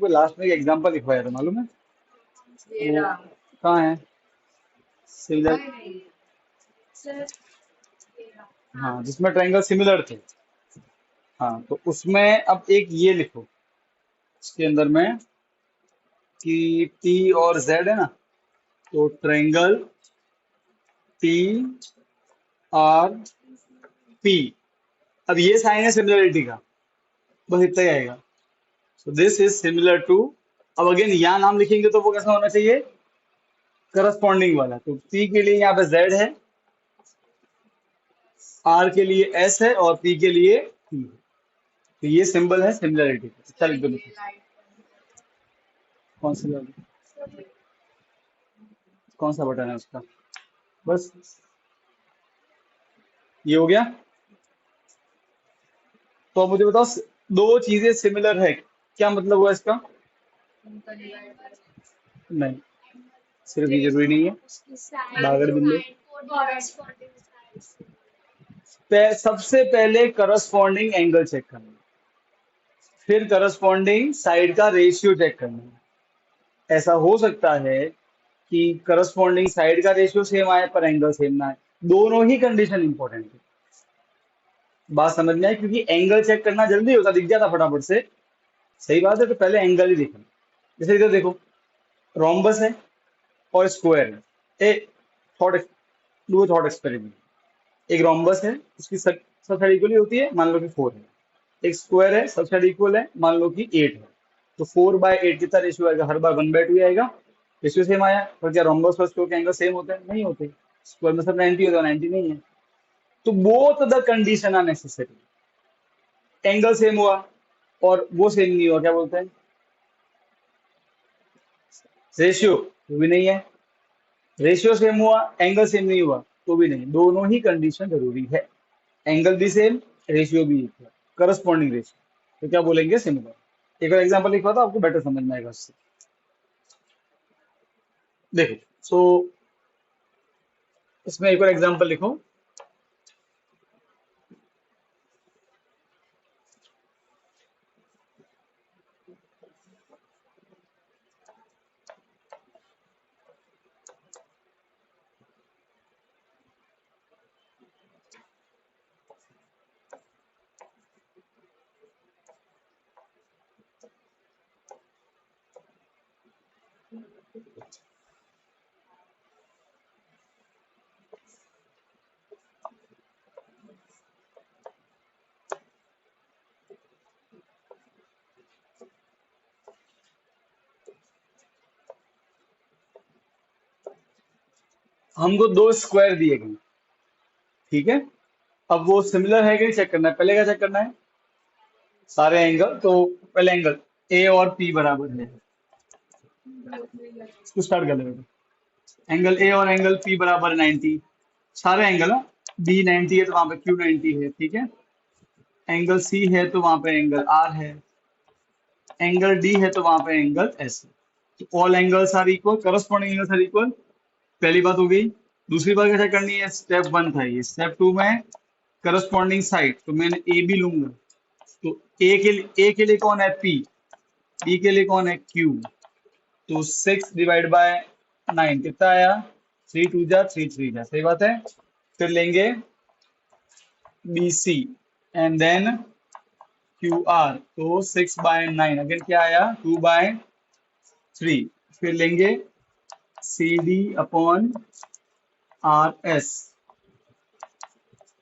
तुमको लास्ट में एक एग्जांपल लिखवाया था मालूम है? वो कहाँ है? सिमिलर। हाँ, जिसमें ट्रायंगल सिमिलर थे। हाँ, तो उसमें अब एक ये लिखो इसके अंदर में कि टी और जेड है ना, तो ट्रायंगल टी आर पी। अब ये साइन है सिमिलरिटी का, बस इतना ही आएगा। So this is similar to. अब अगेन यहाँ नाम लिखेंगे तो वो कैसा होना चाहिए? करस्पॉन्डिंग वाला। तो पी के लिए यहाँ पे जेड है, आर के लिए एस है और पी के लिए टी है। तो ये सिंबल है सिमिलरिटी का। चल दो लिखो। कौन सी वाली? कौन सा बटन है उसका? बस ये हो गया। तो अब मुझे बताओ, दो चीजें सिमिलर है, क्या मतलब हुआ इसका? नहीं, सिर्फ ये जरूरी नहीं है। दागड़ बिल्ले। सबसे पहले करस्पॉन्डिंग एंगल चेक करना, फिर करस्पॉन्डिंग साइड का रेशियो चेक करना। ऐसा हो सकता है कि करस्पॉन्डिंग साइड का रेशियो सेम आए पर एंगल सेम ना आए। दोनों ही कंडीशन इंपॉर्टेंट है। बात समझ में आई? क्योंकि एंगल चेक करना जल्दी होता, दिख जाता फटाफट से। सही बात है, तो पहले एंगल ही देखना। जैसे इधर देखो, रोम्बस है और स्क्वायर है। ए थॉट डू थॉट एक्सपेरिमेंट। एक रोम्बस है, उसकी सब साइड इक्वली होती है, मान लो कि 4 है। एक स्क्वायर है, सब साइड इक्वल है, मान लो कि 8 है। तो 4/8 कितना रेशियो आएगा? हर बार 1/2 आएगा। रेशियो सेम आया, पर क्या रोम्बस और स्क्वायर के एंगल सेम होते हैं? नहीं होते। स्क्वायर में सब 90 होता है, 90 नहीं है। तो both the condition are necessary. Angle same हुआ और वो सेम नहीं हुआ, क्या बोलते हैं? रेशियो, वो भी नहीं है। रेशियो सेम हुआ, एंगल सेम नहीं हुआ, तो भी नहीं। दोनों ही कंडीशन जरूरी है। एंगल भी सेम, रेशियो भी इक्वल, करस्पॉन्डिंग रेशियो, तो क्या बोलेंगे? सिमिलर। एक और एग्जांपल लिखवा था, आपको बेटर समझ में आएगा उससे। देखो, सो इसमें एक और एग्जांपल लिखो। हमको दो स्क्वायर दिए गए, ठीक है। अब वो सिमिलर है कि नहीं चेक करना है। पहले क्या चेक करना है? सारे एंगल। तो पहले एंगल ए और पी बराबर है, इसको स्टार्ट कर लेते। एंगल ए और एंगल पी बराबर 90। सारे एंगल, बी 90 है तो वहां पे क्यू 90 है, ठीक है। एंगल सी है तो वहां पे एंगल आर है। एंगल डी है तो वहां पे एंगल एस है। तो all angles are equal, corresponding angles are equal. पहली बात हो गई। दूसरी बात कैसे करनी है? स्टेप 1 था ये, स्टेप 2 में करस्पॉन्डिंग साइड, तो मैंने ए बी लूंगा। तो ए के लिए कौन है? पी। बी के लिए कौन है? क्यू। तो 6/9 कितना आया? 3 2 जा 3 3 जा, सही बात है। फिर लेंगे B C and then Q R, तो 6/9 अगेन क्या आया? 2/3। फिर लेंगे C D upon R S,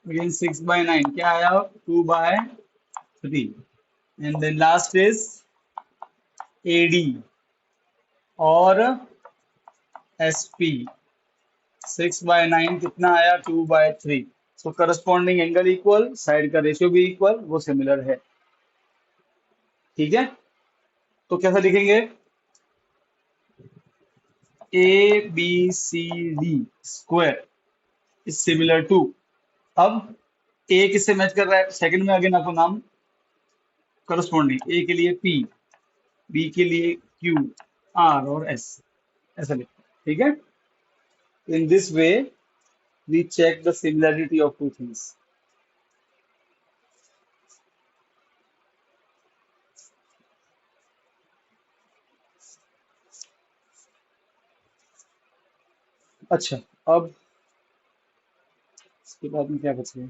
again 6/9 क्या आया? 2/3। And then last is A D और एस पी। 6/9 कितना आया? 2/3। So corresponding angle equal, side का रेशियो भी इक्वल, वो सिमिलर है, ठीक है। तो कैसा लिखेंगे? A B C D square is similar to. अब ए किससे मैच कर रहा है? सेकंड में अगेन आपको नाम करस्पॉन्डिंग, ए के लिए पी, बी के लिए क्यू, आर और एस, ऐसा लिखो, ठीक है। In this way we check the similarity of two things. अच्छा, अब इसके बाद में क्या बचे?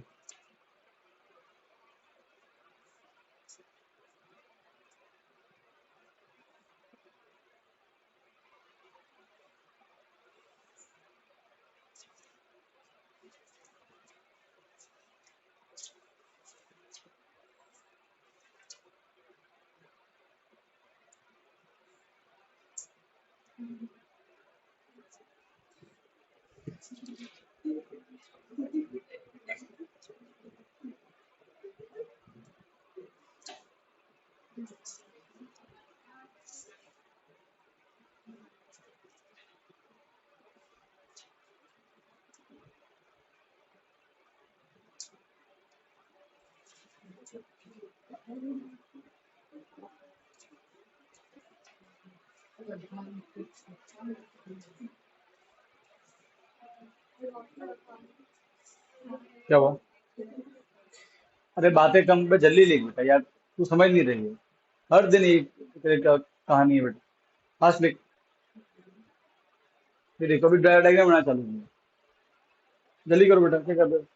क्या हुआ? अरे बातें कम पे जल्दी लिख बेटा यार, तू समझ नहीं रही है। हर दिन एक तरह का कहानी है बेटा। फास्ट लिख। फिर देखो अभी डायग्राम बनाना चालू किया। जल्दी करो बेटा, क्या कर रहे हो?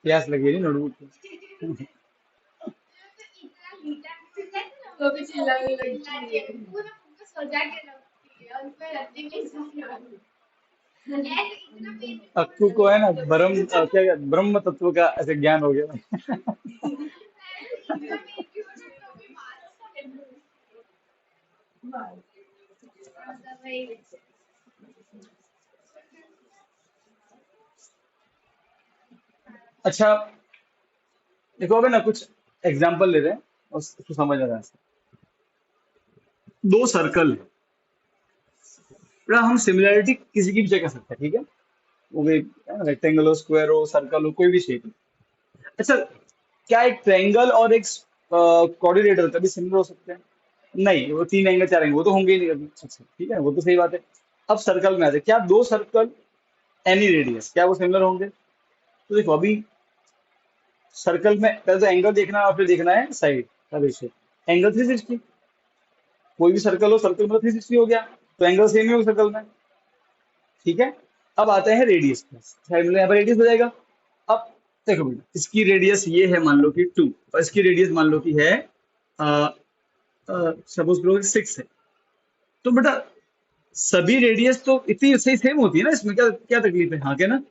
प्यास लगी है नोटबुक पे। अक्कू को है ना क्या ब्रह्म तत्व का ऐसे ज्ञान हो गया। अच्छा, देखो अबे ना कुछ एग्जाम्पल ले रहे हैं और उसको समझ आ रहा है। दो सर्कल है, बड़ा हम सिमिलरिटी किसी की भी चेक कर सकते हैं, ठीक है? वो भी रेक्टेंगल हो, स्क्वायर हो, सर्कल हो, कोई भी शेप। अच्छा, क्या एक ट्रायंगल और एक कोऑर्डिनेटर कभी सिमिलर हो सकते हैं? नहीं, वो तीन एंगल चार एंगल वो तो होंगे ही नहीं कभी। अच्छा ठीक है, वो तो सही बात है। अब सर्कल में आते हैं। क्या दो सर्कल एनी रेडियस क्या वो सिमिलर होंगे? तो देखो अभी सर्कल में पहले तो एंगल देखना है और फिर देखना है साइड का रेशियो। एंगल 360, कोई भी सर्कल हो, सर्कल मतलब 360 हो गया, तो एंगल सेम ही हो सर्कल में। ठीक है। अब आते हैं रेडियस पे, साइड में यहाँ पर रेडियस हो जाएगा। अब देखो बेटा, इसकी रेडियस ये है मान लो कि 2, और इसकी रेडियस मान लो कि है सपोज करो 6 है। तो बेटा सभी रेडियस तो इतनी सही सेम होती है ना, इसमें क्या क्या तकलीफ है? हाँ के ना?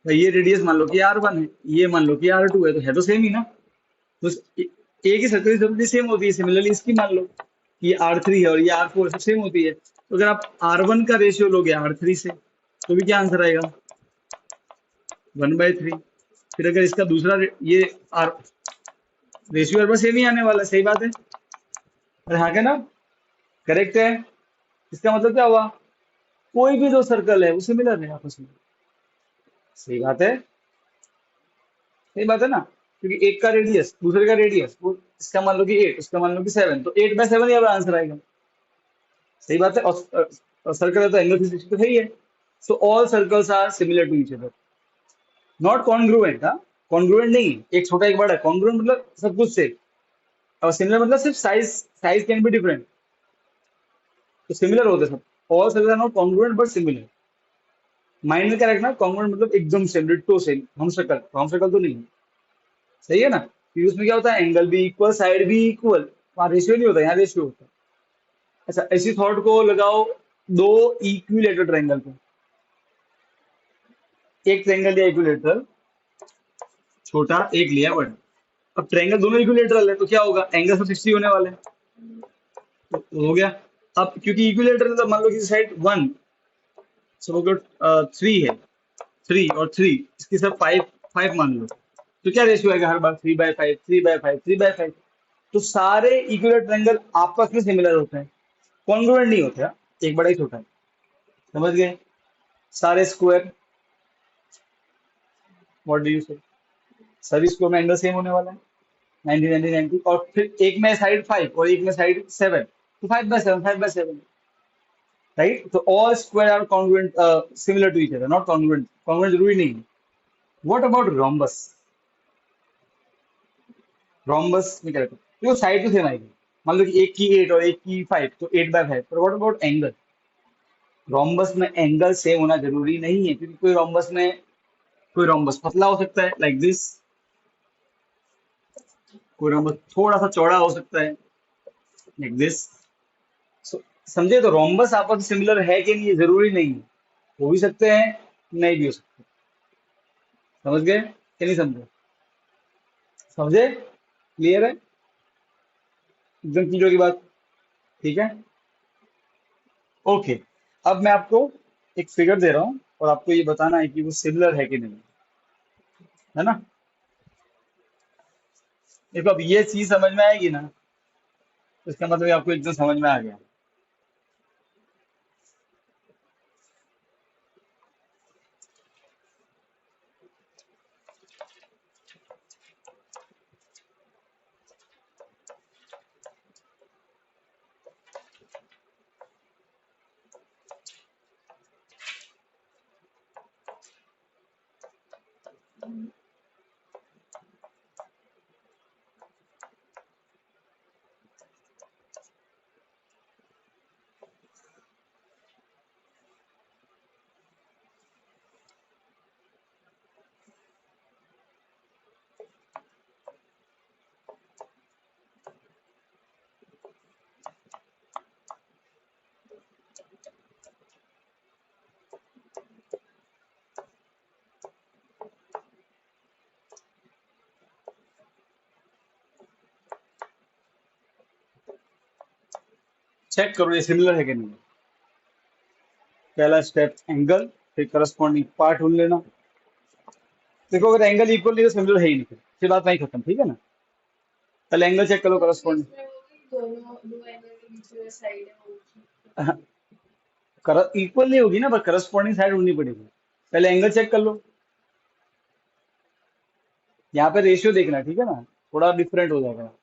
भाई ये रेडियस मान लो कि R1 है, ये मान लो कि R2 है तो सेम ही ना। तो एक ही सर्कल की सभी सेम होती है। सिमिलरली इसकी मान लो कि ये R3 है और ये R4 सब सेम होती है, तो अगर आप R1 का रेशियो लोगे R3 से तो भी क्या आंसर आएगा? 1/3। फिर अगर इसका दूसरा ये आर रेशियो हर बार सेम ही आने वाला है, सही बात है। अरे हाँ क्या ना? करेक्ट है। इसका मतलब क्या हुआ? कोई भी दो सर्कल है वो सिमिलर है आपस में। सही बात है। सही बात है ना? क्योंकि एक का रेडियस दूसरे का रेडियस वो, इसका मान लो कि 8, उसका मान लो कि 7, तो 8/7 यहाँ आंसर आएगा। सही बात है। और सर्कल है तो एंगल 360 तो है ही है। So all circles are similar to each other, not congruent. हाँ, कॉन्ग्रुएंट नहीं, एक छोटा एक बड़ा। कॉन्ग्रुएंट मतलब सब कुछ से, और सिमिलर मतलब सिर्फ size, size can be different. तो सिमिलर होते सब। All circles are not congruent but similar. Mind में क्या रखना, कॉन्ग्रुएंट मतलब एकदम सेम, डिट्टो सेम, हम शक्ल तो नहीं है। सही है ना, फिर उसमें क्या होता है, एंगल भी इक्वल, साइड भी इक्वल, वहां रेशियो नहीं होता, यहाँ रेशियो होता है। अच्छा, इसी थॉट को लगाओ दो इक्विलेटरल ट्रायंगल पे। एक ट्रायंगल लिया इक्विलेटरल, छोटा, एक लिया बड़ा। अब ट्रायंगल दोनों इक्विलेटरल है तो क्या होगा, एंगल सब 60 होने वाले हैं। तो हो गया। अब क्योंकि इक्विलेटरल, तो मान लो किसी साइड वन, सपोज थ्री है, थ्री और थ्री, इसकी सब फाइव, फाइव मान लो, तो क्या रेशियो आएगा हर बार, 3/5, 3/5, 3/5। तो सारे इक्विलेटरल ट्रायंगल आपस में सिमिलर होते हैं, कॉन्ग्रुएंट नहीं होते, हाँ? एक बड़ा ही छोटा है। समझ गए? सारे स्क्वायर, व्हाट डू यू से, सभी स्क्वायर में एंगल सेम होने वाला है, 90 90 90, और फिर एक में साइड 5 और एक में साइड 7, तो 5/7, 5/7, राइट? तो all square are congruent, similar to each other, not congruent, congruent जरूरी नहीं है। What about rhombus? रोम्बस में क्या रहता है, देखो साइड तो सेम आएगी, मान लो कि एक की 8 और एक की 5, तो 8/5, पर व्हाट अबाउट एंगल? रोम्बस में एंगल सेम होना जरूरी नहीं है, क्योंकि कोई रोम्बस पतला हो सकता है लाइक दिस, कोई रोम्बस थोड़ा सा चौड़ा हो सकता है लाइक दिस। समझे? तो रोम्बस आपस में सिमिलर है कि नहीं, ये जरूरी नहीं है, हो भी सकते हैं, नहीं भी हो सकते। समझ गए कि नहीं समझे? समझे? क्लियर है? एकदम क्लियर की बात? ठीक है, ओके। अब मैं आपको एक फिगर दे रहा हूँ और आपको ये बताना है कि वो सिमिलर है कि नहीं, है ना? देखो, अब ये चीज समझ में आएगी ना, तो इसका मतलब ये आपको एकदम समझ में आ गया। चेक करो ये सिमिलर है कि नहीं। पहला स्टेप एंगल, फिर करस्पॉन्डिंग पार्ट ढूंढ लेना। देखो, अगर एंगल इक्वल नहीं तो सिमिलर है ही नहीं, फिर बात नहीं खत्म, ठीक है ना? पहले एंगल चेक करो करस्पॉन्डिंग। कर इक्वल नहीं होगी ना, बस करस्पॉन्डिंग साइड ढूंढनी पड़ेगी। पहले एंगल चेक कर लो, यहाँ पे रेशियो देखना, ठीक है ना, थोड़ा डिफरेंट हो जाएगा।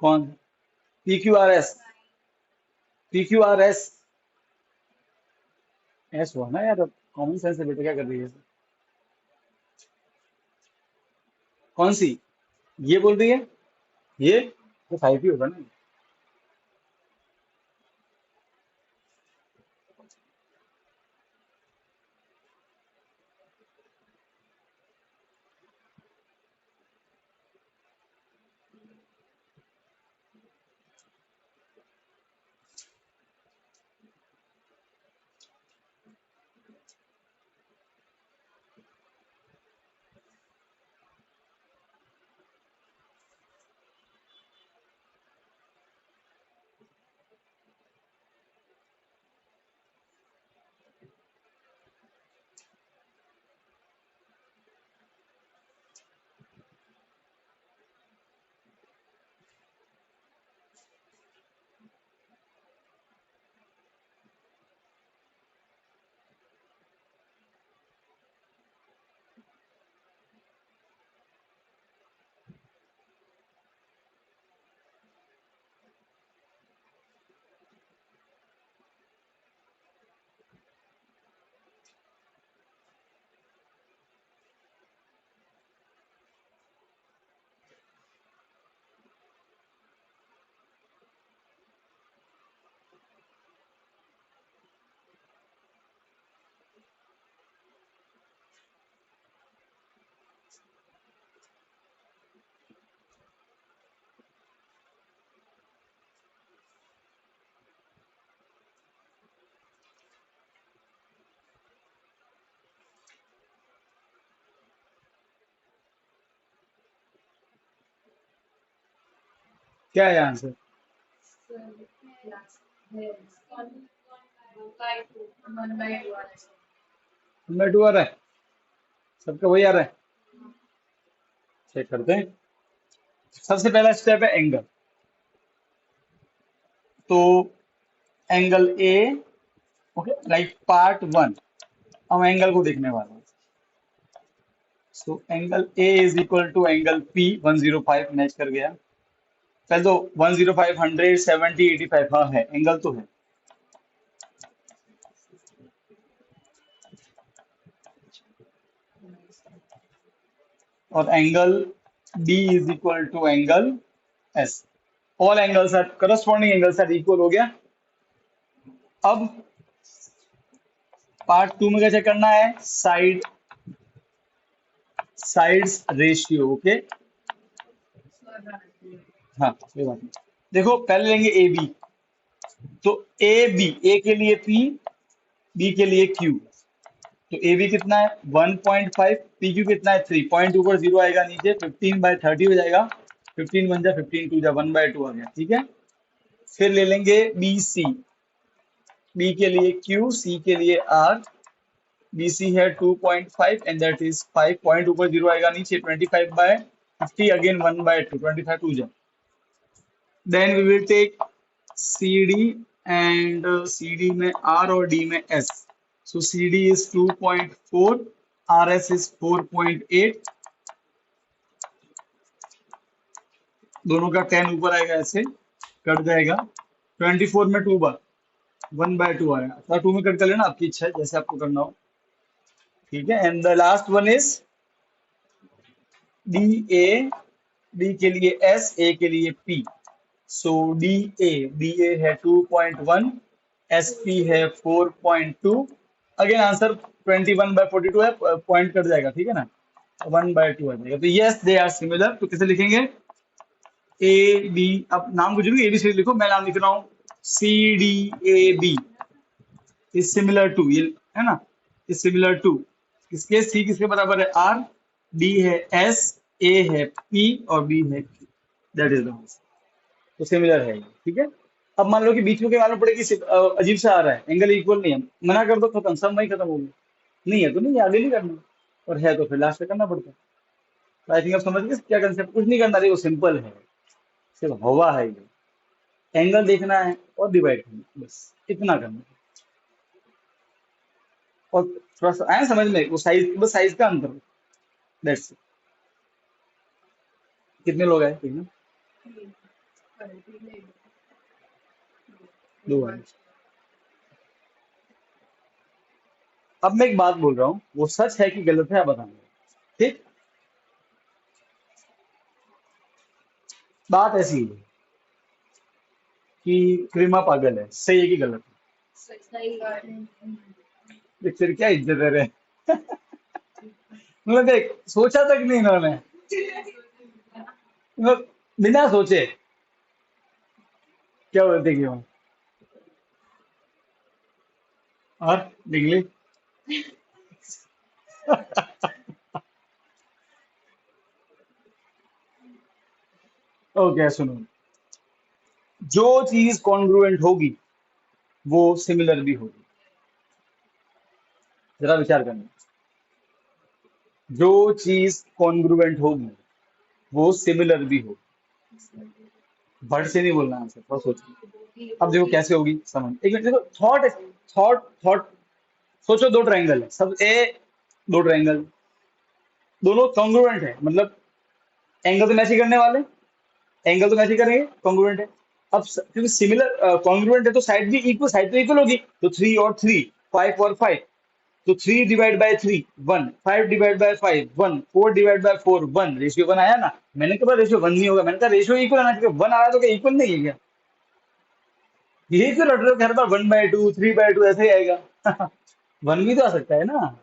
कौन? PQRS? PQRS एस हुआ ना यार, कॉमन सेंस है बेटा, क्या कर रही है? कौन सी? ये बोल रही है? ये तो 5 ही होगा ना। क्या है आंसर? नंबर 2 आ रहा है, सबका वही आ रहा है। चेक करते हैं। सबसे पहला स्टेप है एंगल, तो angle A, okay, like part 1। हम एंगल को देखने वाले हैं। So angle A is equal to angle P, 105 match कर गया। पहले तो 105, 100, 70, 85, हाँ है, एंगल तो है। और angle D is equal to angle S. All angles are corresponding, angles are equal हो गया। अब पार्ट 2 में क्या चेक करना है? Sides ratio, okay. हाँ कोई बात नहीं। देखो पहले लेंगे ए बी, तो ए बी, ए के लिए पी, बी के लिए क्यू। तो ए बी कितना है 1.5, पी क्यू कितना है 3, पॉइंट ऊपर जीरो आएगा, नीचे 15/30 हो जाएगा। 15 बन जा 15 टू जा 1/2 आ गया, ठीक है। फिर ले लेंगे बी सी, बी के लिए क्यू, सी के लिए आर। बी सी है 2.5 एंड दैट इज 5, पॉइंट ऊपर जीरो आएगा, नीचे 25/50, अगेन 1/2, 25 टू जा। Then we will take C D, and C D में आर और डी में S. So C D is 2.4, R S is 4.8, दोनों का 10 ऊपर आएगा, ऐसे कट जाएगा। 24 में 2 बार 1/2 आएगा, अथवा 2 में कट कर लेना, आपकी इच्छा है जैसे आपको करना हो, ठीक है। And the last one is D A, D के लिए एस, ए के लिए पी। सो डी ए है 2.1, एस पी है 4.2। अगेन आंसर 21/42 है, पॉइंट कट जाएगा, ठीक है ना, 1/2 आ जाएगा। तो यस दे आर सिमिलर। तो कैसे लिखेंगे? ए बी, अब नाम कुछ भी, ए बी सी लिखो, मैं नाम लिख रहा हूँ C D A B is similar to, ये है ना, इज सिमिलर टू किसके? सी किसके बराबर है? आर। डी है एस, ए है पी, और बी है Q. That is the answer. तो सिमिलर है ये, ठीक है। अब मान लो कि बीच में क्या मालूम पड़े कि अजीब सा आ रहा है, एंगल इक्वल नहीं है, मना कर दो, खत्म, सब वही खत्म हो गया। नहीं है तो नहीं है, आगे नहीं करना, और है तो फिर लास्ट में करना पड़ता है। तो आई थिंक आप समझ गए क्या कंसेप्ट। कुछ नहीं करना, देखो सिंपल है, सिर्फ हवा है ये, एंगल देखना है और डिवाइड करना है, बस इतना करना है। और थोड़ा सा आया समझ में, वो साइज, बस साइज का अंतर, दैट्स इट। कितने लोग आए? ठीक ना, दो आए। अब मैं एक बात बोल रहा हूँ, वो सच है कि गलत है, आप बताना, ठीक। बात ऐसी है कि क्रीमा पागल है, सही है कि गलत है? फिर क्या इज्जत है रे? मतलब देख, सोचा तक नहीं इन्होंने, मतलब बिना सोचे क्या बोलते कि और डिगली। ओके सुनो, जो चीज कॉन्ग्रुएंट होगी वो सिमिलर भी होगी। जरा विचार करना, जो चीज कॉन्ग्रुएंट होगी वो सिमिलर भी होगी। वर्ड से नहीं बोलना आंसर, थोड़ा सोचो। अब देखो कैसे होगी, समझ, एक मिनट देखो, थॉट सोचो। दो ट्रायंगल है, सब ए, दो ट्रायंगल, दोनों कॉन्ग्रुएंट है, मतलब एंगल तो मैच ही करने वाले, एंगल तो मैच ही करेंगे, कॉन्ग्रुएंट है। अब क्योंकि सिमिलर कॉन्ग्रुएंट है तो साइड भी इक्वल, साइड तो इक्वल होगी, तो 3 और 3, 5 और 5, तो 3 divide by 3 1, 5 divide by 5 1, 4 divide by 4 1, ratio 1 आया ना। मैंने कहा रेशियो 1 नहीं होगा, मैंने कहा रेशियो इक्वल आना चाहिए, 1 आया तो क्या इक्वल नहीं है क्या? यही तो लड़ रहे हो कि हर बार 1/2 3/2 ऐसे ही आएगा। 1 भी तो आ सकता है ना।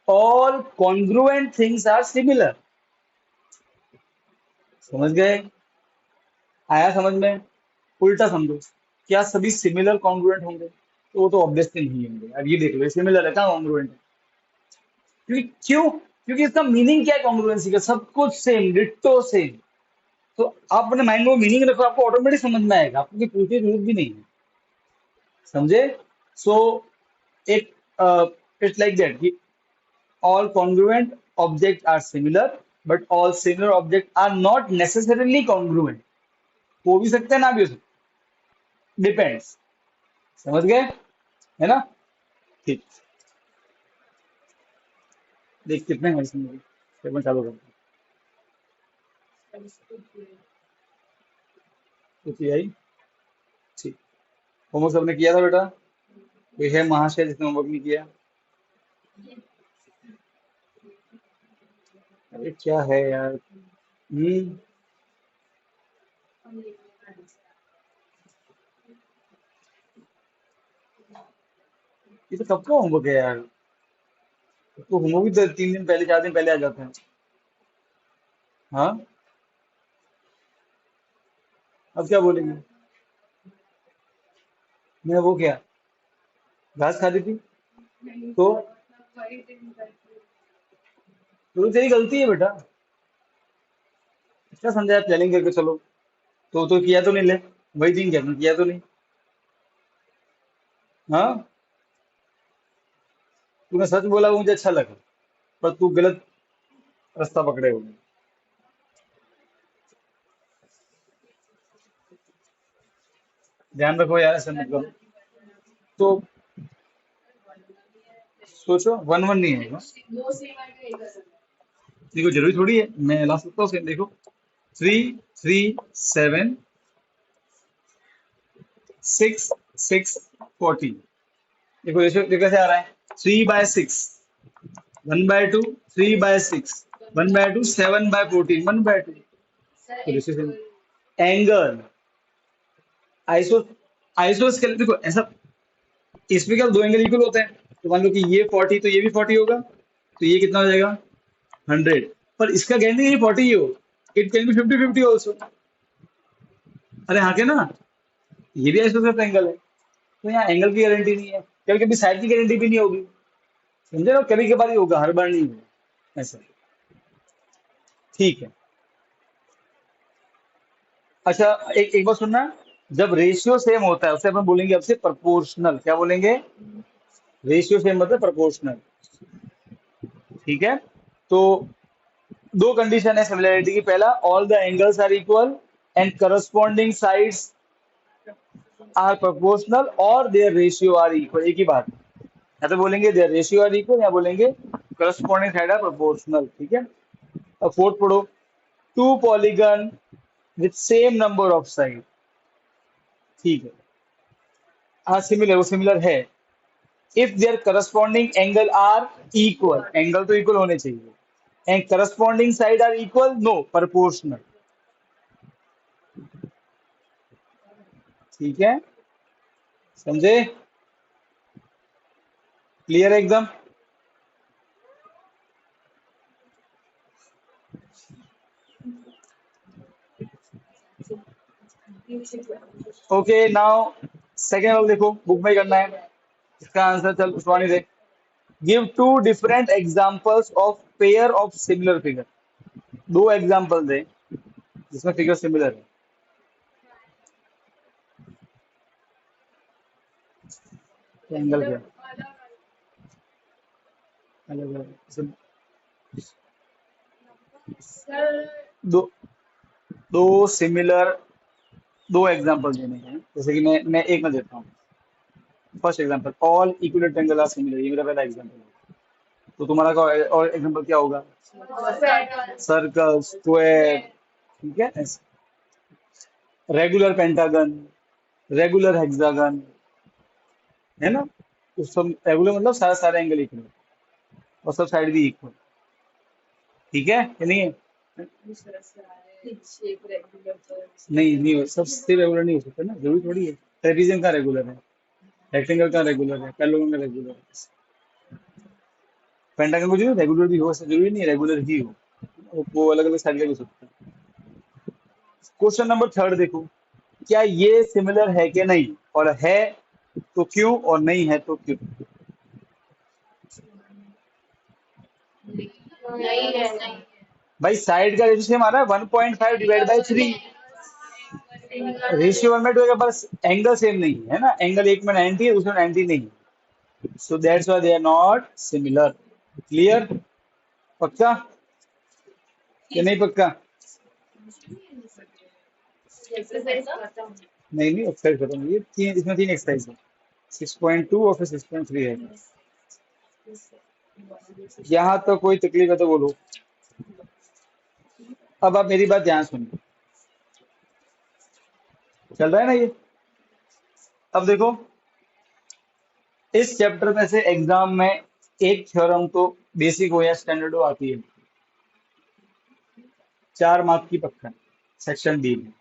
All congruent things are similar, समझ गए? आया समझ में? उल्टा समझो, क्या सभी सिमिलर कॉन्ग्रुएंट होंगे? तो वो तो ऑब्वियसली नहीं होंगे। अब ये देख लो, सिमिलर है, कहाँ कॉन्ग्रुएंट है? क्योंकि क्यों? क्योंकि इसका मीनिंग क्या है कॉन्ग्रुएंसी का? सब कुछ सेम, डिट्टो सेम। तो आप अपने माइंड में मीनिंग रखो, आपको ऑटोमेटिक समझ में आएगा, आपको कोई पूछने की जरूरत भी नहीं है। समझे? सो एक इट्स लाइक दैट कि all congruent objects are similar but all similar objects are not necessarily congruent। हो भी सकते हैं, ना भी हो सकते, डिपेंड्स। समझ गए? है ना? ठीक। देख कितने हैं इसमें, फिर मैं चालू करता हूँ। तो आई ठीक। होमवर्क सबने किया था बेटा? कोई है महाशय जिसने होमवर्क नहीं किया? अरे क्या है यार। ये तो कब का होमवर्क है यार? तो होमवर्क भी तो 3 दिन पहले 4 दिन पहले आ जाते हैं। हाँ, अब क्या बोलेंगे? मैं वो क्या घास खा रही थी? तो तो तेरी गलती है बेटा। क्या समझाया, प्लानिंग करके चलो। तो किया तो नहीं ले, वही दिन क्या किया तो नहीं। हाँ, तूने सच बोला वो मुझे अच्छा लगा, पर तू गलत रास्ता पकड़े हो। ध्यान रखो यार, ऐसा मत करो। तो सोचो, 1-1 नहीं है ना? देखो जरूरी थोड़ी है मैं ला सकता हूँ, देखो 3, 3, 7, 6, 6, 14। देखो रेशियो कैसे आ रहा है, 3/6, 1/2, 3/6, 1/2, 7/14, 1/2। तो रेशियो एंगल आइसो आइसोस्केल, देखो ऐसा, इसमें क्या दो एंगल इक्वल होते हैं, तो मान लो कि ये 40 तो ये भी 40 होगा, तो ये कितना हो जाएगा 100। पर इसका गारंटी ये 40 ही हो, इट कैन बी 50-50 ऑल्सो। अरे हाँ के ना, ये भी आइसोसेलेस एंगल है, तो यहाँ एंगल की गारंटी नहीं है, कभी कभी साइड की गारंटी भी नहीं होगी। समझे ना, कभी कभार ही होगा, हर बार नहीं होगा ऐसा। ठीक है। अच्छा, एक एक बार सुनना, जब रेशियो सेम होता है उसे अपन बोलेंगे अब से प्रोपोर्शनल। क्या बोलेंगे? रेशियो सेम मतलब प्रोपोर्शनल। ठीक है। तो दो कंडीशन है सिमिलरिटी की, पहला all the angles are equal and corresponding sides are proportional और देयर रेशियो आर इक्वल। एक ही बात, या तो बोलेंगे देयर रेशियो आर इक्वल या बोलेंगे करस्पॉन्डिंग साइड आर प्रोपोर्शनल। ठीक है। अब फोर्थ पढ़ो, two polygon with same number of side. ठीक है, हाँ सिमिलर, वो सिमिलर है if their corresponding angle are equal, angle तो इक्वल होने चाहिए, and corresponding side are equal, no proportional. ठीक है, समझे? क्लियर है एकदम? ओके, नाउ सेकेंड वाला देखो, बुक में ही करना है। इसका आंसर चल सुनानी दे। Give two different examples of pair of similar figure. दो एग्जांपल दे जिसमें फिगर सिमिलर है। एंगल क्या अलग अलग दो दो सिमिलर, दो एग्जांपल देने हैं, जैसे कि मैं एक में देता हूँ। First example, all equilateral triangle are similar, ये मेरा पहला एग्जांपल है। तो तुम्हारा का और एग्जांपल क्या होगा? Circle, square. ठीक है, रेगुलर पेंटागन, रेगुलर हेक्सागन, है ना? तो सब रेगुलर मतलब सारा सारा एंगल इक्वल और सब साइड भी इक्वल। ठीक है कि नहीं है? नहीं नहीं सब सिर्फ रेगुलर नहीं हो सकता ना, जरूरी थोड़ी है। ट्रेपीजियम का रेगुलर है, रेक्टेंगल का रेगुलर है, पैरेललोग्राम का रेगुलर है। पेंटागन को जो रेगुलर भी हो, ऐसा जरूरी नहीं है रेगुलर ही हो, वो अलग अलग साइड का भी हो सकता है। क्वेश्चन नंबर थर्ड देखो, क्या ये सिमिलर है कि नहीं, और है तो क्यों, और नहीं है तो क्यों? नहीं है, नहीं। भाई साइड का रेशियो सेम आ रहा है 1.5 डिवाइड बाई 3। रेशियो 1/2 के पास एंगल सेम नहीं है ना, एंगल एक में 90 है दूसरे में 90 नहीं है। So that's why they are not similar. Clear? पक्का कि नहीं पक्का? नहीं नहीं, एक्सरसाइज खत्म हुई है। तीन, इसमें तीन एक्सरसाइज है, 6.2 और फिर 6.3 है। यहाँ तो कोई तकलीफ है तो बोलो। अब आप मेरी बात ध्यान सुनिए, चल रहा है ना ये? अब देखो, इस चैप्टर में से एग्जाम में एक थ्योरम तो बेसिक हो या स्टैंडर्ड हो आती है, 4 मार्क की पक्का, सेक्शन बी में,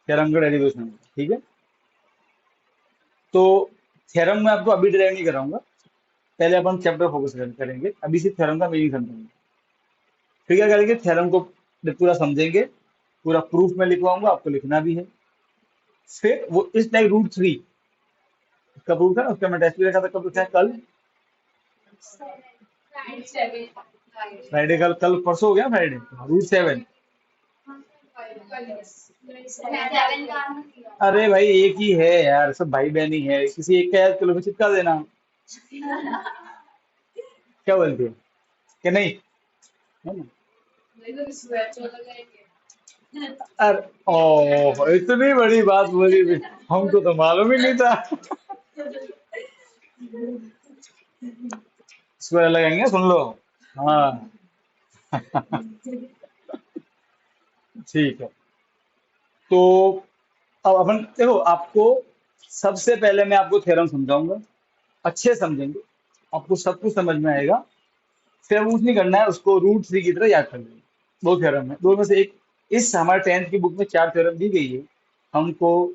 थ्योरम का डेरिवेशन। ठीक है, तो थ्योरम में आपको अभी ड्राइव नहीं कराऊंगा, पहले अपन चैप्टर फोकस करेंगे, अभी सिर्फ थ्योरम का मीनिंग समझेंगे। फिर क्या करेंगे, थ्योरम को पूरा समझेंगे, पूरा प्रूफ में लिखवाऊंगा, आपको लिखना भी है। फिर वो इस लाइक रूट 3 का प्रूफ था ना, उसका मैं टेस्ट भी रखा था, कब था? कल फ्राइडे, कल कल परसों हो गया फ्राइडे, रूट 7। अरे भाई एक ही है यार, सब भाई बहन ही है, किसी एक का याद किलो में चिपका देना। क्या बोलते हैं कि नहीं, है ना? अरे ओ, इतनी बड़ी बात बोली भी, हमको तो मालूम ही नहीं था। इसको लगाएंगे, सुन लो। हाँ ठीक है, तो अब अपन देखो, आपको सबसे पहले मैं आपको थ्योरम समझाऊंगा, अच्छे समझेंगे, आपको सब कुछ समझ में आएगा। फिर अब कुछ नहीं करना है, उसको रूट 3 की तरह याद कर लेंगे। दो थ्योरम है, दो में से एक, इस हमारे 10th की बुक में 4 थ्योरम दी गई है हमको,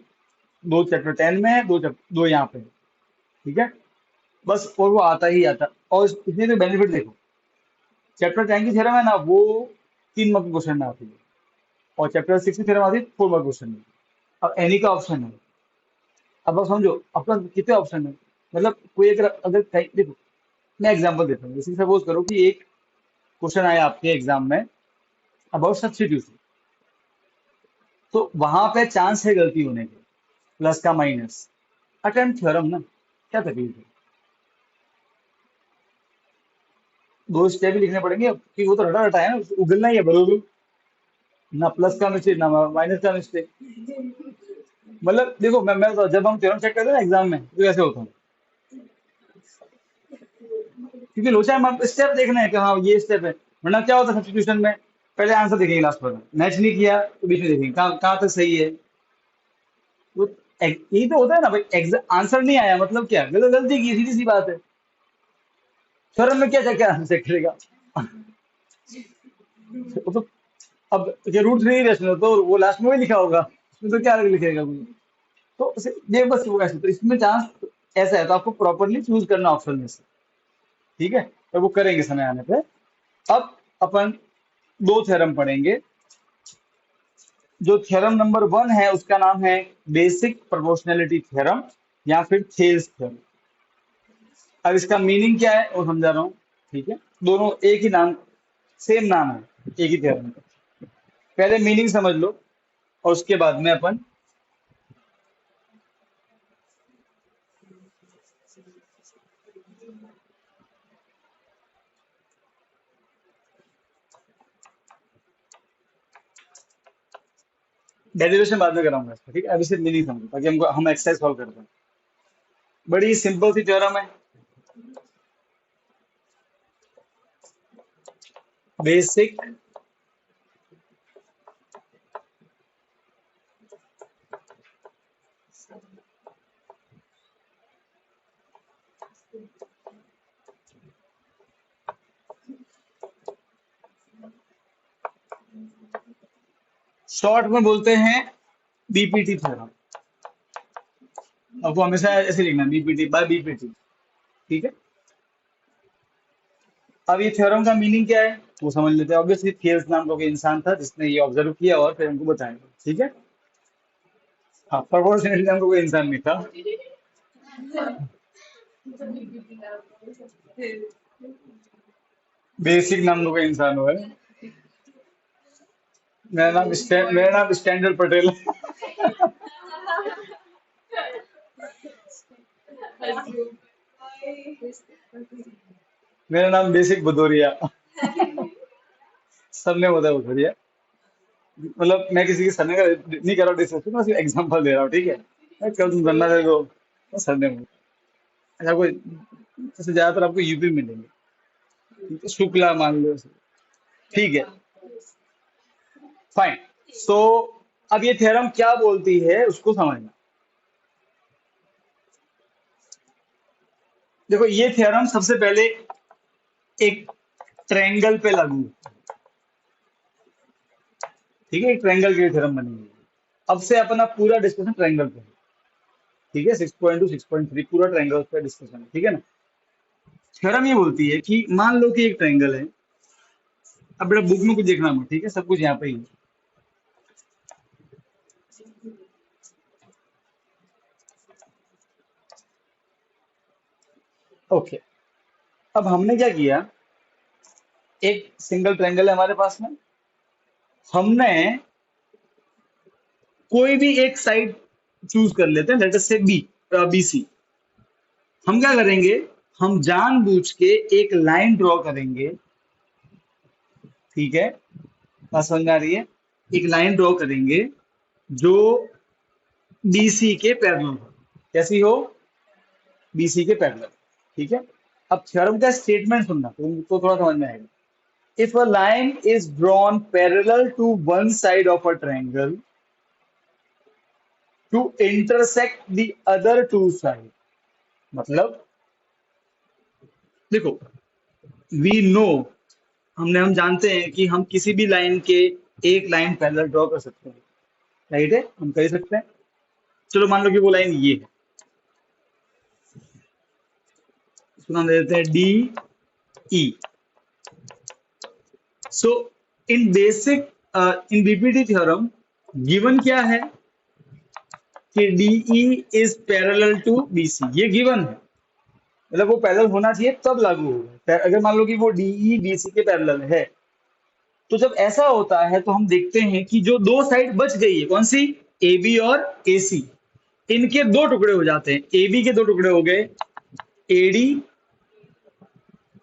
दो चैप्टर 10 में है, दो चैप्टर दो यहाँ पे है। ठीक है, बस, और वो आता ही आता। और इसमें तो बेनिफिट देखो, चैप्टर 10 की थ्योरम है ना, वो 3 मार्क के क्वेश्चन में आती है, और चैप्टर 6 की थ्योरम आती है 4 मार्क क्वेश्चन में। अब एनी का ऑप्शन है, अब आप समझो आपका कितने ऑप्शन है, मतलब कोई अगर अगर देखो, मैं एग्जांपल देता हूँ, जैसे सपोज करो कि एक क्वेश्चन आया आपके एग्जाम में अबाउट सब्स्टिट्यूशन, तो वहां पे चांस है गलती होने के, प्लस का माइनस, अटेम्प्ट थ्योरम ना, क्या तकलीफ है? 2 स्टेप ही लिखने पड़ेंगे कि वो तो रटा रटा है ना, उगलना ही है बरोबर, ना प्लस का मिस्टेक ना माइनस का मिस्टेक। मतलब देखो, मैं तो जब हम थ्योरम चेक करते हैं ना एग्जाम में, तो कैसे होता है, क्योंकि लोचा हम स्टेप देखना है कि हाँ ये स्टेप है। वरना क्या होता है सब्स्टिट्यूशन में, पहले आंसर देखेंगे, लास्ट पर मैच नहीं किया तो बीच में देखेंगे कहाँ कहाँ तक सही है। तो यही तो होता है ना भाई, आंसर नहीं आया मतलब क्या, गलती की, सीधी सी बात है। थ्योरम में क्या क्या आंसर चेक करेगा? वो तो, अब ये रूट 3 रेशनल तो वो लास्ट में वही लिखा होगा, उसमें तो क्या लिखेगा कोई? तो ये बस वो ऐसे, तो इसमें चांस ऐसा है, तो आपको प्रॉपरली चूज करना ऑप्शन में से। ठीक है, तो वो करेंगे समय आने पे। अब अपन दो थ्योरम पढ़ेंगे। जो थ्योरम नंबर 1 है उसका नाम है बेसिक प्रोपोर्शनैलिटी थ्योरम, या फिर थेल्स थ्योरम। अब इसका मीनिंग क्या है वो समझा रहा हूँ। ठीक है, दोनों एक ही नाम, सेम नाम है, एक ही थ्योरम का। पहले मीनिंग समझ लो, और उसके बाद में अपन डेरिवेशन बाद में कराऊंगा इसका। ठीक है, अभी सिर्फ मीनिंग समझो ताकि हमको हम एक्सरसाइज सॉल्व कर पाए। बड़ी सिंपल सी थ्योरम है, बेसिक शॉर्ट में बोलते हैं बीपीटी थ्योरम। आपको हमेशा ऐसे लिखना है, बीपीटी बाय बीपीटी। ठीक है, अब ये थ्योरम का मीनिंग क्या है वो समझ लेते हैं। ऑब्वियसली थियल्स नाम का कोई इंसान था जिसने ये ऑब्जर्व किया और फिर हमको बताया। ठीक है, हाँ, प्रोपोर्शनलिटी नाम का कोई इंसान नहीं था। बेसिक नाम का कोई इंसान हुआ है। मेरा नाम स्टैंडर्ड पटेल है। मेरा नाम बेसिक भदौरिया। सरनेम होता है भदौरिया। मतलब मैं किसी की सरनेम का नहीं कर रहा हूँ डिस्कशन, मैं सिर्फ एग्जांपल दे रहा हूँ, ठीक है। मैं कल तुम बनना दे दो सरनेम। अच्छा कोई, जैसे ज्यादातर आपको यूपी में मिलेंगे, ठीक है? शुक्ला मान लो, ठीक है, फाइन। सो अब ये थ्योरम क्या बोलती है उसको समझना। देखो ये थ्योरम सबसे पहले एक ट्रायंगल पे लागू है, ठीक है। एक ट्रायंगल की थ्योरम बनी हुई है। अब से अपना पूरा डिस्कशन ट्रायंगल पे है, ठीक है। 6.2 6.3 पूरा ट्रायंगल पे डिस्कशन है, ठीक है ना। थ्योरम ये बोलती है कि मान लो कि एक ट्रायंगल है। अब बेटा बुक में कुछ देखना मत, ठीक है, सब कुछ यहाँ पे ही है। ओके, अब हमने क्या किया, एक सिंगल ट्रायंगल है हमारे पास में। हमने कोई भी एक साइड चूज कर लेते हैं, लेट अस से बी, BC। हम क्या करेंगे, हम जानबूझ के एक लाइन ड्रॉ करेंगे, ठीक है। बात समझ में आ रही है? एक लाइन ड्रॉ करेंगे जो BC के पैरेलल हो। कैसी हो? BC के पैरेलल, ठीक है। अब थ्योरम का स्टेटमेंट सुनना तो थोड़ा समझ में आएगा। If a line is drawn parallel to one side of a triangle to intersect the other two side, मतलब देखो, वी नो, हम जानते हैं कि हम किसी भी लाइन के एक लाइन पैरेलल ड्रॉ कर सकते हैं, राइट है, हम कर ही सकते हैं। चलो मान लो कि वो लाइन ये है, इसको नाम दे देते हैं D E. So in basic, in BPT theorem given क्या है कि DE is parallel to BC, ये गिवन है। मतलब वो पैरेलल होना चाहिए तब लागू होगा। अगर मान लो कि वो डीई बीसी के पैरेलल है, तो जब ऐसा होता है तो हम देखते हैं कि जो दो साइड बच गई है, कौन सी, ए बी और ए सी, इनके दो टुकड़े हो जाते हैं। ए बी के दो टुकड़े हो गए, एडी,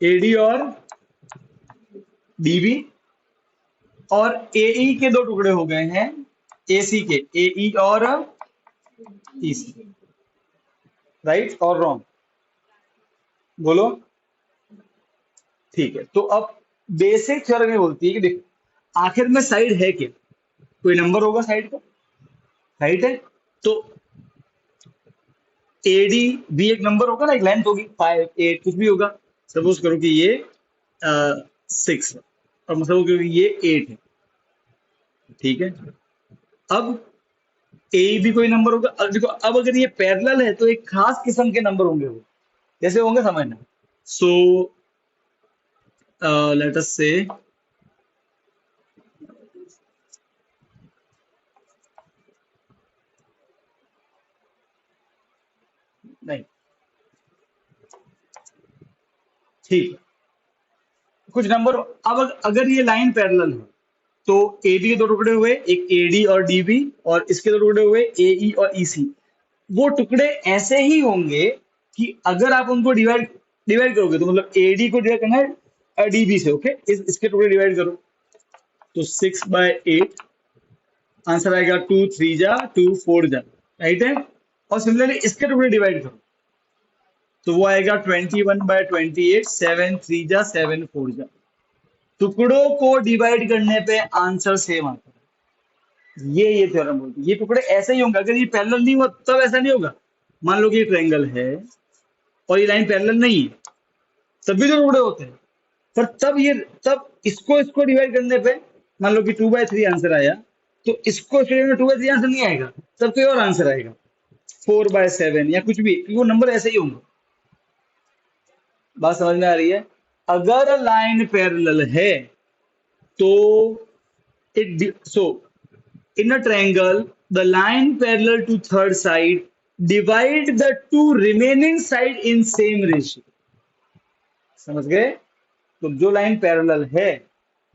एडी और डीबी, और एई के दो टुकड़े हो गए हैं, एसी के, एई और ईसी। राइट और रॉन्ग, बोलो। ठीक है, तो अब बेसिक थ्योरम ये बोलती है कि देखो आखिर में साइड है क्या, कोई नंबर होगा साइड का, राइट है। तो एडी भी एक नंबर होगा ना, एक लेंथ होगी, 5 8 कुछ भी होगा। सपोज करो कि ये 6 है, और सपोज करो कि ये 8 है, ठीक है। अब ए भी कोई नंबर होगा। अब देखो, अब अगर ये पैरेलल है तो एक खास किस्म के नंबर होंगे, वो कैसे होंगे समझना। सो लेट अस से, नहीं, ठीक है, कुछ नंबर। अब अगर ये लाइन पैरेलल है तो ए बी के दो टुकड़े हुए, एक एडी और डीबी, और इसके दो टुकड़े हुए एई और ईसी। वो टुकड़े ऐसे ही होंगे कि अगर आप उनको डिवाइड डिवाइड करोगे, तो मतलब एडी को डिवाइड करना है डीबी से, ओके। इसके टुकड़े डिवाइड करो, तो 6/8, आंसर आएगा 2 3 जा 2 4 जा, राइट है। और सिमिलरली इसके टुकड़े डिवाइड करो, तो वो आएगा 21/28, 7 3 जा 7 4 जा। टुकड़ों को डिवाइड करने पे आंसर सेम आता है। ये थ्योरम बोलती है ये टुकड़े ऐसे ही होंगे। अगर ये पैरेलल नहीं हुआ तब ऐसा नहीं होगा। मान लो कि ये ट्रायंगल है और ये लाइन पैरेलल नहीं है, तब भी तो टुकड़े होते हैं। पर तब इसको इसको डिवाइड करने पे, मान लो कि 2/3 आंसर आया, तो इसको 2/3 आंसर नहीं आएगा, तब कोई और आंसर आएगा, 4/7 या कुछ भी, वो नंबर ऐसे ही होंगे। बात समझ में आ रही है? अगर लाइन पैरेलल है तो so in a triangle the line parallel to third side divide the two remaining side in same ratio। समझ गए? तो जो लाइन पैरेलल है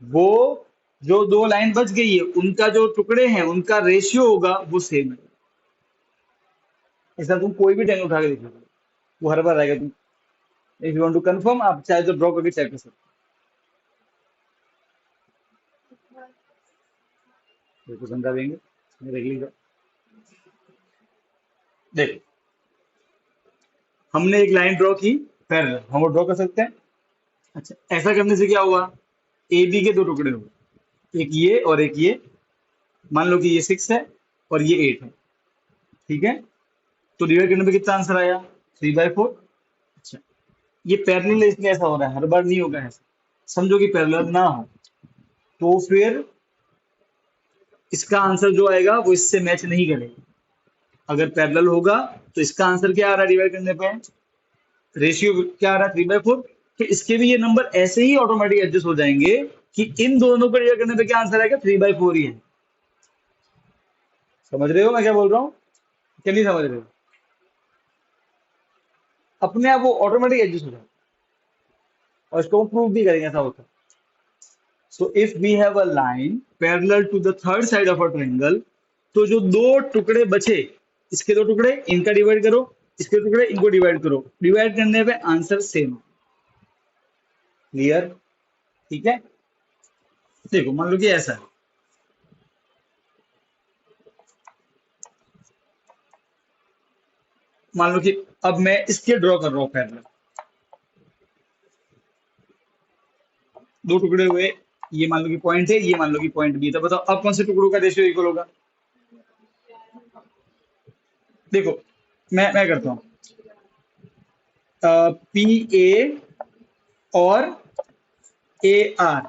वो, जो दो लाइन बच गई है उनका जो टुकड़े हैं उनका रेशियो होगा वो सेम है। ऐसा तुम कोई भी टेन उठा के देख लो, वो हर बार आएगा। तुम if you want to confirm आप चाहे तो ड्रॉ करके चेक कर सकते हो। देखो समझा देंगे, देख लीजिए। देखो हमने एक लाइन ड्रॉ की पैरेलल, हम वो ड्रॉ कर सकते हैं। अच्छा, ऐसा करने से क्या हुआ, ए बी के दो टुकड़े हुए, एक ये और एक ये। मान लो कि ये 6 है और ये 8 है, ठीक है। तो डिवाइड करने पे कितना आंसर आया, 3/4। अच्छा, ये पैरेलल है इसलिए ऐसा हो रहा है, हर बार नहीं होगा ऐसा। समझो कि पैरेलल ना हो तो फिर इसका आंसर जो आएगा वो इससे मैच नहीं करेगा। अगर पैरेलल होगा तो इसका आंसर क्या आ रहा है डिवाइड करने पे, रेशियो क्या आ रहा है, 3/4। तो इसके भी ये नंबर ऐसे ही ऑटोमेटिक एडजस्ट हो जाएंगे कि इन दोनों को डिवाइड करने पे क्या आंसर आएगा, 3/4 ही है। समझ रहे हो मैं क्या बोल रहा हूँ, क्या नहीं समझ रहे हो? अपने आप वो ऑटोमेटिक एडजस्ट हो जाएगा, और इसको हम प्रूव भी करेंगे ऐसा होता है। So if we have a line parallel to the third side of a triangle, तो जो दो टुकड़े बचे, इसके दो टुकड़े इनका डिवाइड करो, इसके टुकड़े इनको डिवाइड करो, डिवाइड करने पे आंसर सेम। क्लियर, ठीक है। देखो मान लो कि ऐसा है, मान लो कि अब मैं इसके ड्रॉ कर रहा हूँ पैरेलल, दो टुकड़े हुए, ये मान लो कि पॉइंट है, ये मान लो कि पॉइंट बी था। बताओ अब कौन से टुकड़ों का रेशियो इक्वल होगा। देखो मैं करता हूँ, पी ए और ए आर,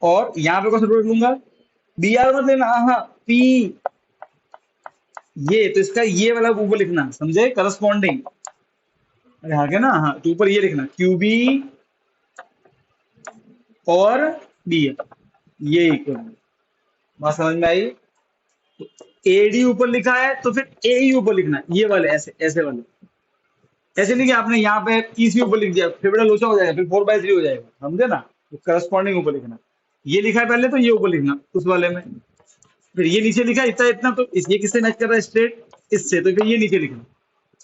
और यहाँ पे कौन सा टुकड़ा लूंगा, बी आर मत लेना, हाँ पी, ये तो इसका ये वाला ऊपर लिखना, समझे, करस्पॉन्डिंग। अरे हाँ क्या ना, हाँ तो ऊपर ये लिखना क्यू बी और बी आर, ये इक्वल। बात समझ में आई। एडी ऊपर लिखा है तो फिर ए ही ऊपर लिखना, ये वाले ऐसे ऐसे वाले। ऐसे नहीं कि आपने यहाँ पे ई सी ऊपर लिख दिया फिर बड़ा लोचा हो जाएगा, फिर 4/3 हो जाएगा, समझे ना। तो करस्पॉन्डिंग ऊपर लिखना, ये लिखा है पहले तो ये ऊपर लिखना उस वाले में, फिर ये नीचे लिखा है इतना इतना, तो ये किससे मैच कर रहा है, स्ट्रेट इससे, तो फिर ये नीचे लिखना।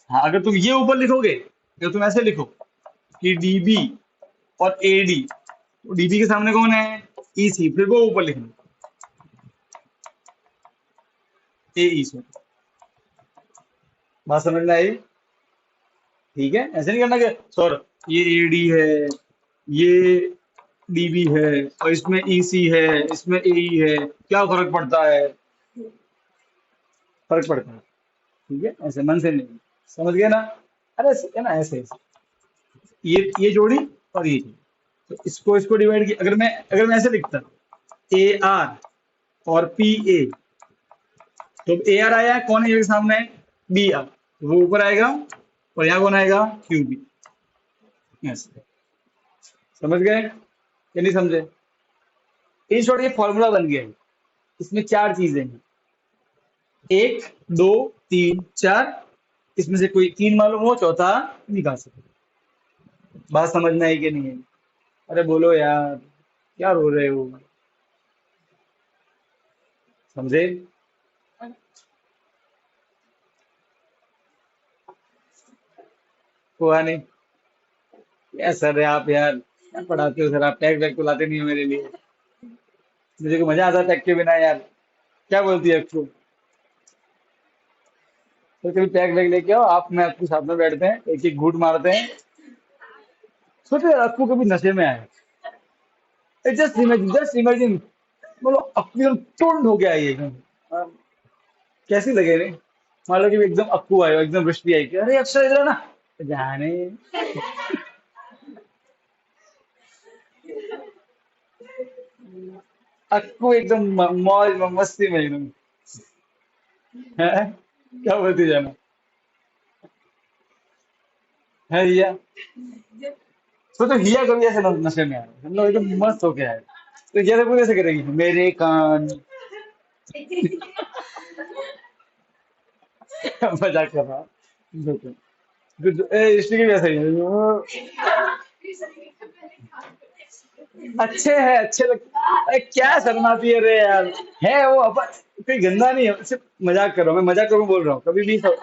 हाँ अगर तुम ये ऊपर लिखोगे, अगर तुम ऐसे लिखो कि डीबी और एडी, तो डीबी के सामने कौन है, ईसी, फिर वो ऊपर लिखना ए ई से। बात समझ में आई, ठीक है। ऐसे नहीं करना कि सर ये एडी है, ये डीबी है और इसमें ईसी है, इसमें एई है, क्या फर्क पड़ता है, फर्क पड़ता है, ठीक है। ऐसे मन से नहीं, समझ गए ना। अरे है ना, ऐसे ऐसे ये जोड़ी और ये जोड़ी, तो इसको डिवाइड किया, अगर मैं ऐसे लिखता ए आर और पी ए, तो ए आर आया, कौन है ये सामने, बी आर, वो ऊपर आएगा और यहाँ कौन आएगा, क्यू बी। ऐसे समझ गए या नहीं समझे। इन शॉर्ट ये फॉर्मूला बन गया है, इसमें चार चीजें हैं, एक दो तीन चार, इसमें से कोई तीन मालूम हो चौथा निकाल सकते। बात समझ में आई कि नहीं है। अरे बोलो यार, क्या रो रहे हो, समझे। हुआ नहीं, क्या सर है आप यार, क्या पढ़ाते हो सर आप, टैग वैग तो लाते नहीं हो मेरे लिए, मुझे को मजा आता है टैग के बिना यार। क्या बोलती है आपको, तो कभी टैग वैग लेके आओ आप, मैं आपके साथ में बैठते हैं, एक एक घूट मारते हैं। सोचो यार आपको कभी नशे में आए, जस्ट इमेजिन, बोलो अपनी एकदम टुंड हो गया ये एकदम, हाँ, कैसी लगे नहीं। मान लो कि एकदम अक्कू आए, एकदम वृष्टि आई कि अरे अक्षर इधर ना, जाने, अक्कू एकदम मौज मस्ती में एकदम, है क्या बोलती जाना, है भैया। सोचो हिया कभी ऐसे नशे में आए, हम लोग एकदम मस्त हो गया है, तो जैसे पूरे से करेगी मेरे कान। मजाक कर रहा, बिल्कुल। ए, इसलिए भी ऐसा ही है। अच्छे है, अच्छे लगते। अरे क्या शर्माती है रे यार। है वो अपन, कोई गंदा नहीं है, सिर्फ मजाक कर रहा हूँ, मैं मजाक करूँ बोल रहा हूँ कभी भी सब।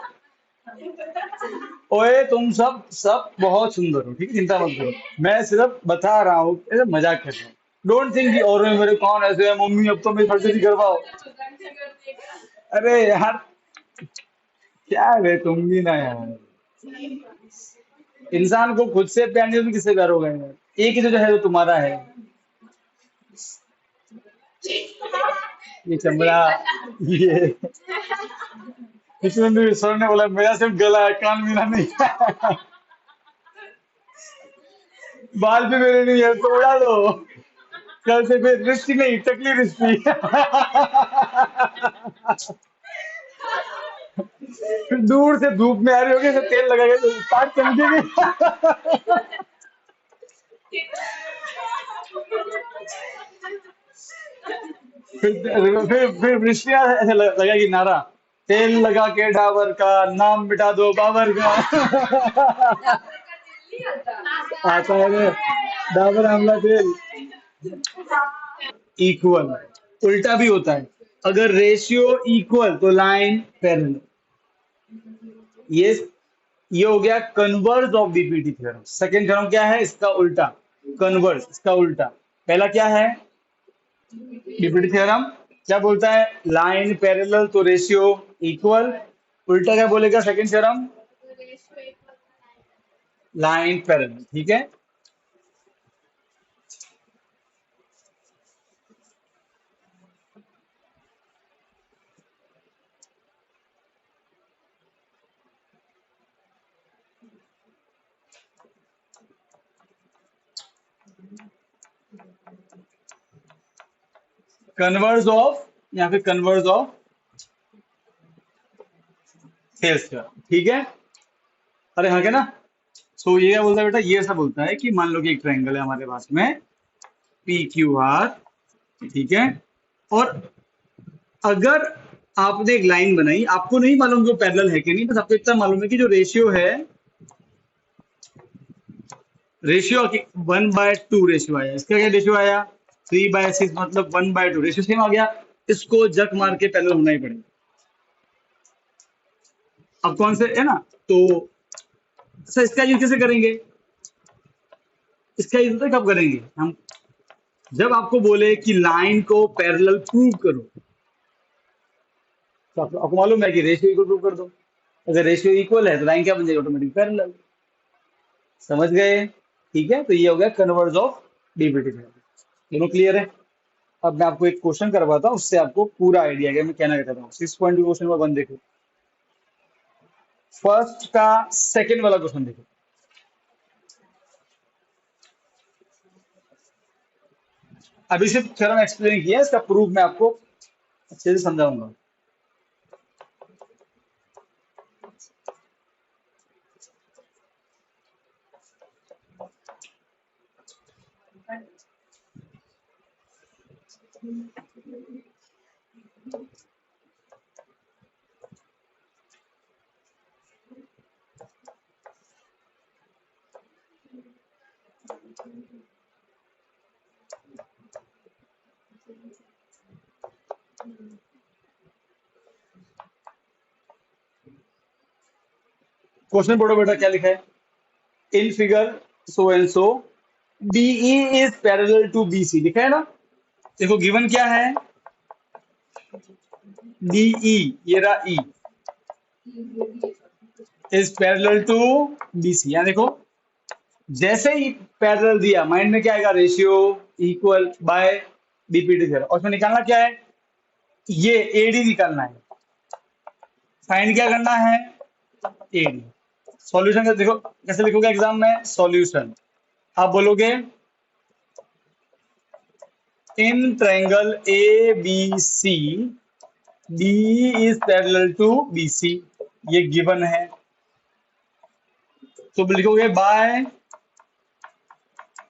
ओए तुम सब सब बहुत सुंदर हो, ठीक है, चिंता मत करो। मैं सिर्फ बता रहा हूँ, ऐसे मजाक कर रहा हूँ। डोंट थिंक कि और मेरे कौन ऐसे है, मम्मी अब तो मेरी फर्जी करवाओ। अरे यार, क्या है तुम भी ना यार। इंसान को खुद से प्यार नहीं तो किससे प्यार होगा यार। एक ही तो है जो तुम्हारा है। ये चमड़ा, ये इसमें भी सर ने बोला मेरा सिर्फ गला है, कान मीना नहीं है। बाल भी मेरे नहीं है तो उड़ा दो। कल से फिर रिश्ती नहीं, टकली रिश्ती। फिर दूर से धूप में आ रही होगी, तो तेल लगा के तो ताक चमकेगी। फिर रिश्तियां ऐसे लगेगी नारा, तेल लगा के डाबर का नाम मिटा दो बाबर का। आता है रे, डाबर आंवला तेल। इक्वल, उल्टा भी होता है। अगर रेशियो इक्वल तो लाइन पैरेलल। ये ये हो गया converse of BPT theorem. Second theorem क्या है इसका उल्टा, कन्वर्स, इसका उल्टा। पहला क्या है, बीपीटी थ्योरम क्या बोलता है, लाइन पैरेलल तो रेशियो इक्वल। उल्टा क्या बोलेगा सेकंड थ्योरम, लाइन पैरेलल, ठीक है। कन्वर्स ऑफ, यहाँ पे कन्वर्स ऑफ थेल्स थ्योरम, ठीक है। अरे हाँ क्या ना। सो ये क्या बोलता है बेटा, ये ऐसा बोलता है कि मान लो कि एक ट्रायंगल है हमारे पास में, पी क्यू आर, ठीक है। और अगर आपने एक लाइन बनाई, आपको नहीं मालूम कि वो पैरेलल है कि नहीं, बस आपको इतना मालूम है कि जो रेशियो है, रेशियो 1/2 रेशियो आया, इसका क्या रेशियो आया 3/6, मतलब 1/2 रेशियो सेम आ गया। इसको जक मार के पैरेलल होना ही पड़ेगा। अब कौन से है ना, तो सर इसका यूज कैसे करेंगे, इसका यूज कब करेंगे हम, जब आपको बोले कि लाइन को पैरेलल प्रूव करो, तो आपको मालूम है कि रेशियो इक्वल प्रूव कर दो। अगर रेशियो इक्वल है तो लाइन क्या बन जाएगी, ऑटोमेटिक पैरेलल। समझ गए, ठीक है। तो ये हो गया कन्वर्ज ऑफ डीबीटी थ्योरम। दोनों क्लियर है। अब मैं आपको एक क्वेश्चन करवाता हूँ, उससे आपको पूरा आइडिया है मैं कहना चाहता हूँ। 6.2 क्वेश्चन नंबर 1 देखो, फर्स्ट का सेकंड वाला क्वेश्चन देखो। अभी सिर्फ थ्योरम एक्सप्लेन किया है, इसका प्रूफ मैं आपको अच्छे से समझाऊंगा। क्वेश्चन पढ़ो बेटा, क्या लिखा है। In figure so and so BE is parallel to BC, लिखा है ना। देखो गिवन क्या है, डीई, ये रहा ई, इज पैरेलल टू बीसी। यहाँ देखो, जैसे ही पैरेलल दिया, माइंड में क्या आएगा, ratio equal bye BPT theorem. और उसमें निकालना क्या है, ये एडी निकालना है। फाइंड क्या करना है, एडी। सॉल्यूशन का देखो कैसे लिखोगे एग्जाम में, सॉल्यूशन आप बोलोगे in triangle A B C D is parallel to B C, ये गिवन है। तो लिखोगे by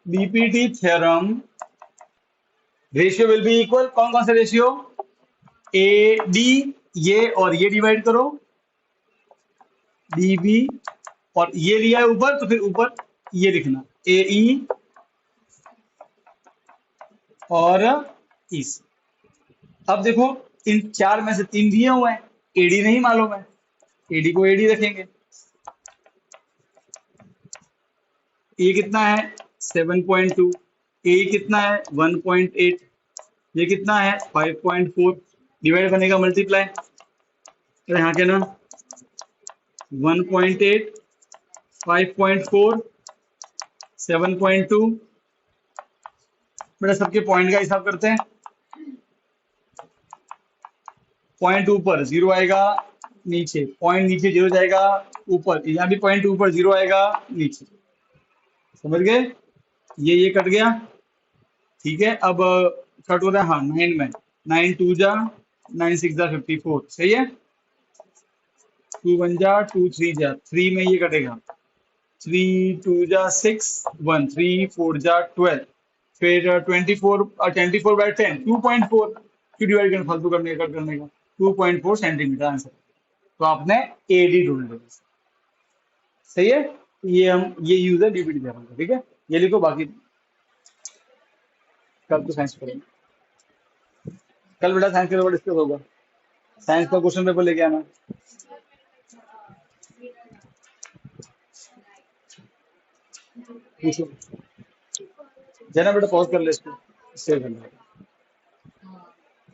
BPT theorem ratio will be equal, कौन कौन से रेशियो, ए डी, ये और ये डिवाइड करो, डी बी, और ये लिया है ऊपर तो फिर ऊपर ये लिखना, ए ई और ईसी। अब देखो, इन चार में से तीन दिए हुए हैं, एडी नहीं मालूम है, एडी को एडी रखेंगे। ए कितना है 7.2, ए कितना है 1.8, ये कितना है 5.4, डिवाइड बनेगा मल्टीप्लाई, तो यहाँ के ना 1.8, 5.4, 7.2, बेटा सबके पॉइंट का हिसाब करते हैं। पॉइंट ऊपर जीरो आएगा, नीचे पॉइंट, नीचे जीरो जाएगा, ऊपर यहाँ भी पॉइंट ऊपर जीरो आएगा, नीचे। समझ गए? ये कट गया, ठीक है। अब कट हो रहा है, हाँ 9 में, 9 2 जा, 9 6 जा 54, सही है। 2 1 जा, 2 3 जा, 3 में ये कटेगा, 3 2 जा 6 1, 3 4 जा 12, फिर 24/10 2.4, क्यों डिवाइड करना, फालतू करने का, कट करने का। 2.4 सेंटीमीटर आंसर। तो आपने एडी ढूंढ लिया, सही है। ये हम ये यूज है डीबीटी थ्योरम का, ठीक है। ये लिखो, बाकी कल तो साइंस पढ़ेंगे। कल बेटा साइंस के ऊपर डिस्कस होगा, साइंस का क्वेश्चन पेपर लेके आना। पूछो, जाना बेटा, पॉज कर ले इसको, सेव करना।